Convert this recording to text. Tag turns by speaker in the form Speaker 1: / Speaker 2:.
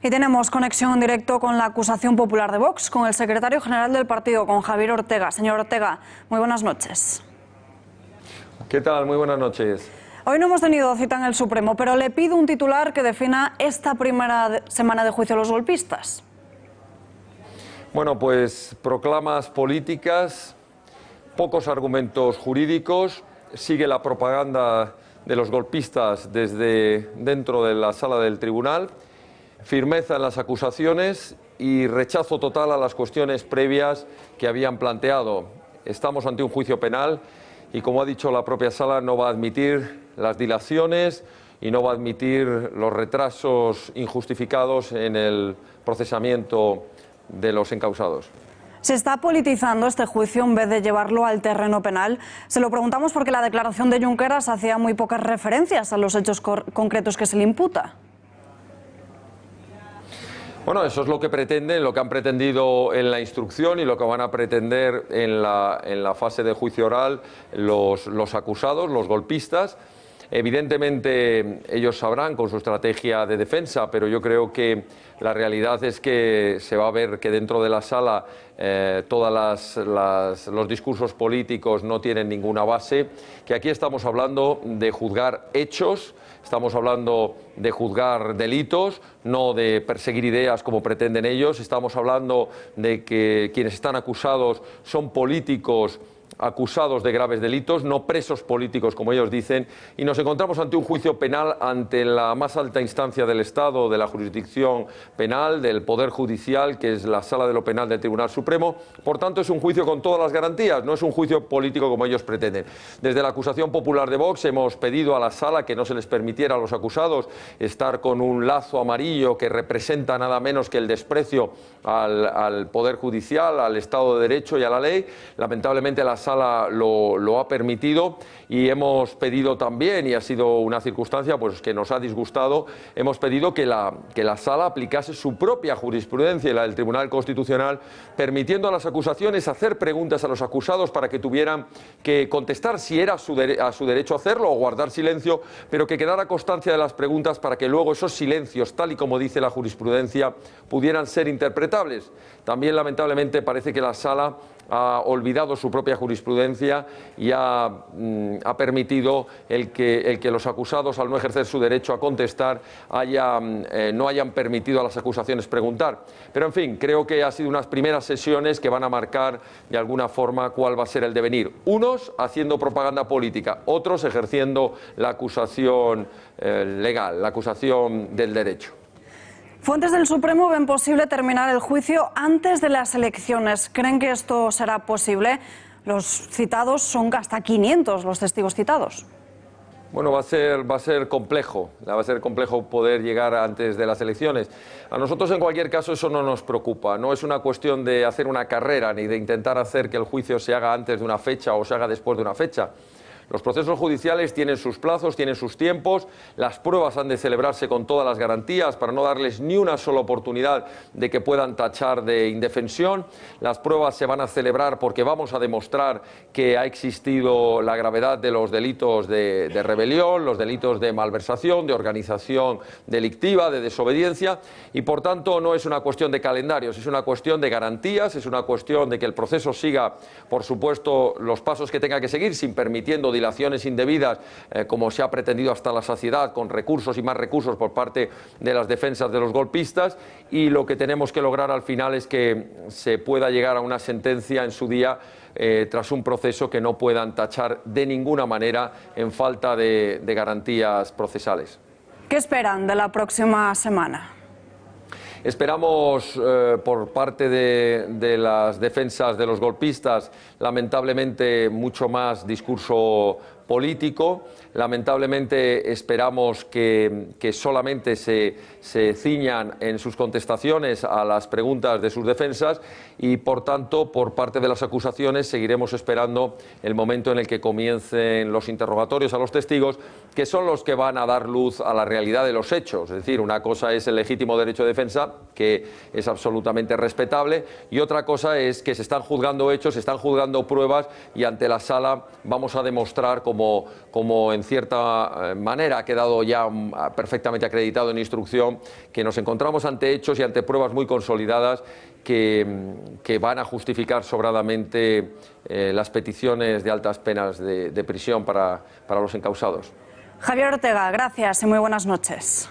Speaker 1: Y tenemos conexión en directo con la acusación popular de Vox, con el secretario general del partido, con Javier Ortega. Señor Ortega, muy buenas noches.
Speaker 2: ¿Qué tal? Muy buenas noches.
Speaker 1: Hoy no hemos tenido cita en el Supremo, pero le pido un titular que defina esta primera semana de juicio a los golpistas.
Speaker 2: Bueno, pues proclamas políticas, pocos argumentos jurídicos, sigue la propaganda de los golpistas desde dentro de la sala del tribunal, firmeza en las acusaciones y rechazo total a las cuestiones previas que habían planteado. Estamos ante un juicio penal y, como ha dicho la propia sala, no va a admitir las dilaciones y no va a admitir los retrasos injustificados en el procesamiento de los encausados.
Speaker 1: ¿Se está politizando este juicio en vez de llevarlo al terreno penal? Se lo preguntamos porque la declaración de Junqueras hacía muy pocas referencias a los hechos concretos que se le imputa.
Speaker 2: Bueno, eso es lo que pretenden, lo que han pretendido en la instrucción y lo que van a pretender en la fase de juicio oral los acusados, los golpistas. Evidentemente ellos sabrán con su estrategia de defensa, pero yo creo que la realidad es que se va a ver que dentro de la sala todos los discursos políticos no tienen ninguna base, que aquí estamos hablando de juzgar hechos, estamos hablando de juzgar delitos, no de perseguir ideas como pretenden ellos, estamos hablando de que quienes están acusados son políticos acusados de graves delitos, no presos políticos, como ellos dicen, y nos encontramos ante un juicio penal ante la más alta instancia del Estado, de la jurisdicción penal, del Poder Judicial, que es la Sala de lo Penal del Tribunal Supremo. Por tanto, es un juicio con todas las garantías, no es un juicio político como ellos pretenden. Desde la acusación popular de Vox hemos pedido a la Sala que no se les permitiera a los acusados estar con un lazo amarillo que representa nada menos que el desprecio al Poder Judicial, al Estado de Derecho y a la ley. Lamentablemente la Sala lo ha permitido y hemos pedido también, y ha sido una circunstancia pues que nos ha disgustado, hemos pedido que la Sala aplicase su propia jurisprudencia y la del Tribunal Constitucional, permitiendo a las acusaciones hacer preguntas a los acusados para que tuvieran que contestar si era a su derecho hacerlo o guardar silencio, pero que quedara constancia de las preguntas para que luego esos silencios, tal y como dice la jurisprudencia, pudieran ser interpretables. También, lamentablemente, parece que la Sala ha olvidado su propia jurisprudencia y ha permitido el que los acusados, al no ejercer su derecho a contestar, no hayan permitido a las acusaciones preguntar. Pero, en fin, creo que ha sido unas primeras sesiones que van a marcar de alguna forma cuál va a ser el devenir. Unos haciendo propaganda política, otros ejerciendo la acusación legal, la acusación del derecho.
Speaker 1: Fuentes del Supremo ven posible terminar el juicio antes de las elecciones. ¿Creen que esto será posible? Los citados son hasta 500 los testigos citados.
Speaker 2: Bueno, va a ser complejo poder llegar antes de las elecciones. A nosotros, en cualquier caso, eso no nos preocupa. No es una cuestión de hacer una carrera ni de intentar hacer que el juicio se haga antes de una fecha o se haga después de una fecha. Los procesos judiciales tienen sus plazos, tienen sus tiempos, las pruebas han de celebrarse con todas las garantías para no darles ni una sola oportunidad de que puedan tachar de indefensión. Las pruebas se van a celebrar porque vamos a demostrar que ha existido la gravedad de los delitos de rebelión, los delitos de malversación, de organización delictiva, de desobediencia, y por tanto no es una cuestión de calendarios, es una cuestión de garantías, es una cuestión de que el proceso siga, por supuesto, los pasos que tenga que seguir, sin permitiendo dilaciones indebidas, como se ha pretendido hasta la saciedad, con recursos y más recursos por parte de las defensas de los golpistas, y lo que tenemos que lograr al final es que se pueda llegar a una sentencia en su día tras un proceso que no puedan tachar de ninguna manera en falta de garantías procesales.
Speaker 1: ¿Qué esperan de la próxima semana?
Speaker 2: Esperamos por parte de las defensas de los golpistas, lamentablemente, mucho más discurso político. Lamentablemente esperamos que solamente se ciñan en sus contestaciones a las preguntas de sus defensas y, por tanto, por parte de las acusaciones seguiremos esperando el momento en el que comiencen los interrogatorios a los testigos, que son los que van a dar luz a la realidad de los hechos. Es decir, una cosa es el legítimo derecho de defensa, que es absolutamente respetable, y otra cosa es que se están juzgando hechos, se están juzgando pruebas, y ante la sala vamos a demostrar, como como en cierta manera ha quedado ya perfectamente acreditado en instrucción, que nos encontramos ante hechos y ante pruebas muy consolidadas que van a justificar sobradamente las peticiones de altas penas de prisión para los encausados.
Speaker 1: Javier Ortega, gracias y muy buenas noches.